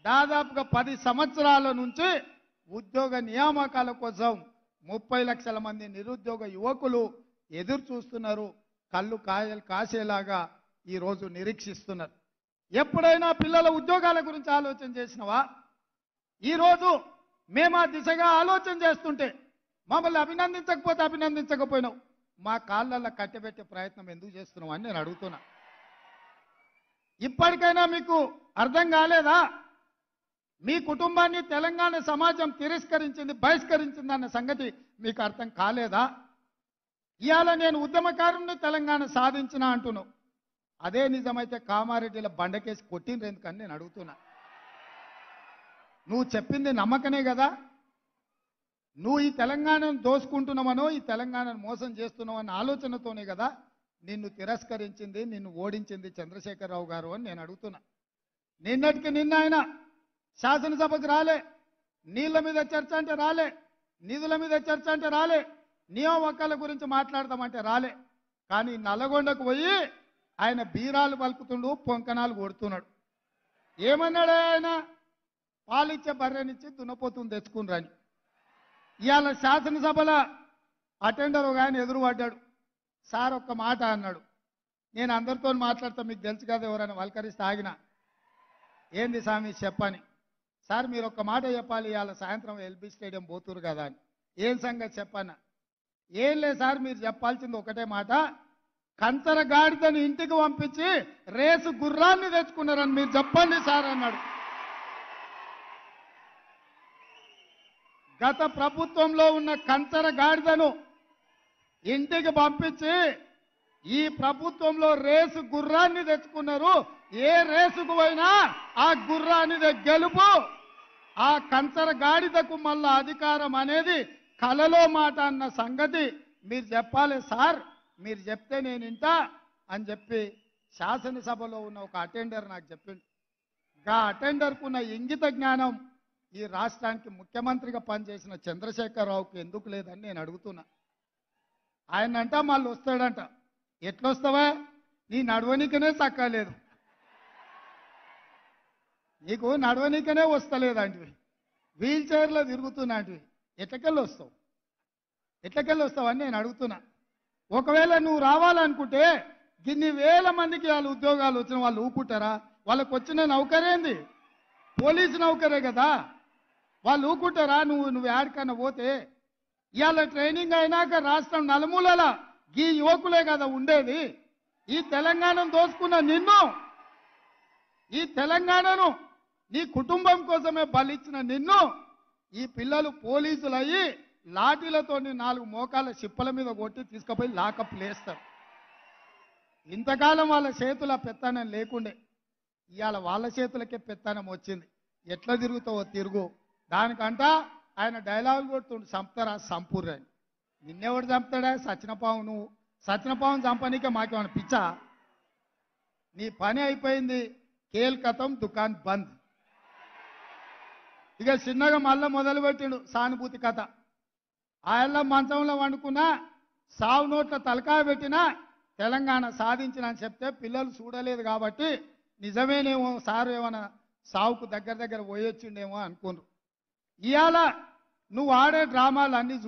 దాదాపుగా 10 సంవత్సరాల నుంచి ఉద్యోగ నియామకాల కోసం 30 లక్షల మంది నిరుద్యోగ యువకులు ఎదురు చూస్తున్నారు. కళ్ళు కాయలు కాసేలాగా ఈ రోజు నిరీక్షిస్తున్నారు. ఎప్పుడైనా పిల్లల ఉద్యోగాల గురించి ఆలోచన చేసినవా? ఈరోజు మేము ఆ దిశగా ఆలోచన చేస్తుంటే మమ్మల్ని అభినందించకపోయినావు. మా కాళ్ళల్లో కట్టబెట్టే ప్రయత్నం ఎందుకు చేస్తున్నావు అని నేను అడుగుతున్నా. ఇప్పటికైనా మీకు అర్థం కాలేదా? మీ కుటుంబాన్ని తెలంగాణ సమాజం తిరస్కరించింది, బహిష్కరించింది అన్న సంగతి మీకు అర్థం కాలేదా? ఇవాళ నేను ఉద్యమకారుని తెలంగాణ సాధించిన అంటున్నావు. అదే నిజమైతే కామారెడ్డిల బండకేసి కొట్టిండ్రు ఎందుకని నేను అడుగుతున్నా. నువ్వు చెప్పింది నమ్మకనే కదా? నువ్వు ఈ తెలంగాణను దోసుకుంటున్నావనో ఈ తెలంగాణను మోసం చేస్తున్నావన్న ఆలోచనతోనే కదా నిన్ను తిరస్కరించింది, నిన్ను ఓడించింది చంద్రశేఖరరావు గారు అని నేను అడుగుతున్నా. నిన్నటికి నిన్న ఆయన శాసనసభకు రాలే, నీళ్ల మీద చర్చ అంటే రాలే, నిధుల మీద చర్చ అంటే రాలే, నియామకాల గురించి మాట్లాడదామంటే రాలే. కానీ నల్లగొండకు పోయి ఆయన బీరాలు పలుకుతుండు, పొంకనాలు కొడుతున్నాడు. ఏమన్నాడు ఆయన? పాలిచ్చే బర్రెనిచ్చి దున్నపోతుని తెచ్చుకుని. ఇవాళ శాసనసభల అటెండర్ ఒక ఆయన ఎదురు పడ్డాడు. సార్ ఒక్క మాట అన్నాడు. నేను అందరితో మాట్లాడతా, మీకు తెలుసు కదా, ఎవరైనా వల్కరిస్తే ఆగిన. ఏంది స్వామి చెప్పని. సార్ మీరు ఒక్క మాట చెప్పాలి, ఇవాళ సాయంత్రం ఎల్బీ స్టేడియం పోతురు కదా అని. ఏం సంగతి చెప్పన్నా? ఏం లేదు సార్, మీరు చెప్పాల్సింది ఒకటే మాట, కంచర గాడిదని ఇంటికి పంపించి రేసు గుర్రాన్ని తెచ్చుకున్నారని మీరు చెప్పండి సార్ అన్నాడు. గత ప్రభుత్వంలో ఉన్న కంచర గాడిదను ఇంటికి పంపించి ఈ ప్రభుత్వంలో రేసు గుర్రాన్ని తెచ్చుకున్నారు. ఏ రేసుకు పోయినా ఆ గుర్రానిదే గెలుపు. ఆ కంచర గాడిదకు మళ్ళా అధికారం అనేది కలలో మాట అన్న సంగతి మీరు చెప్పాలి సార్, మీరు చెప్తే నేను ఇంటా అని చెప్పి శాసనసభలో ఉన్న ఒక అటెండర్ నాకు చెప్పిండు. ఆ అటెండర్కు ఉన్న ఇంగిత జ్ఞానం ఈ రాష్ట్రానికి ముఖ్యమంత్రిగా పనిచేసిన చంద్రశేఖరరావుకి ఎందుకు లేదని నేను అడుగుతున్నా. ఆయన అంట మళ్ళీ వస్తాడంట. ఎట్లొస్తావా? నీ నడవనికనే చక్కలేదు, నీకు నడవనికనే వస్తలేదంటివి, వీల్ చైర్లో తిరుగుతున్నాంటివి, ఎట్లకెళ్ళి వస్తావని నేను అడుగుతున్నా. ఒకవేళ నువ్వు రావాలనుకుంటే ఇన్ని వేల మందికి వాళ్ళ ఉద్యోగాలు వచ్చిన వాళ్ళు ఊకుంటారా? వాళ్ళకు వచ్చిన నౌకరేంది? పోలీసు నౌకరే కదా, వాళ్ళు ఊకుంటారా? నువ్వు యాడికన్నా పోతే ఇవాళ ట్రైనింగ్ అయినాక రాష్ట్రం నలుమూలల ఈ యువకులే కదా ఉండేది. ఈ తెలంగాణను దోచుకున్న నిన్ను, ఈ తెలంగాణను నీ కుటుంబం కోసమే బలిచ్చిన నిన్ను ఈ పిల్లలు పోలీసులు అయ్యి లాఠీలతో 4 మోకాల చిప్పల మీద కొట్టి తీసుకుపోయి లాకప్ లేస్తారు. ఇంతకాలం వాళ్ళ చేతుల పెత్తనం లేకుండే, ఇవాళ వాళ్ళ చేతులకే పెత్తనం వచ్చింది. ఎట్లా తిరుగుతావో తిరుగు. దానికంట ఆయన డైలాగులు కొడుతుండు, చంపుతారా సంపూర్ణని. నిన్నెవడు చంపుతాడా? సచినపావు. నువ్వు సచినపావును చంపనీకే మాకేమైనా పిచ్చా? నీ పని అయిపోయింది, కేల్కతం దుకాన్ బంద్. ఇక చిన్నగా మళ్ళా మొదలుపెట్టిండు సానుభూతి కథ. ఆయన మంచంలో వండుకున్నా, సావు నోట్ల తలకాయ పెట్టినా తెలంగాణ సాధించిన అని చెప్తే పిల్లలు చూడలేదు కాబట్టి నిజమేనేమో సారు ఏమైనా సావుకు దగ్గర పోయొచ్చిండేమో అనుకున్నారు. ఇవాళ నువ్వు ఆడే డ్రామాలు అన్నీ చూసి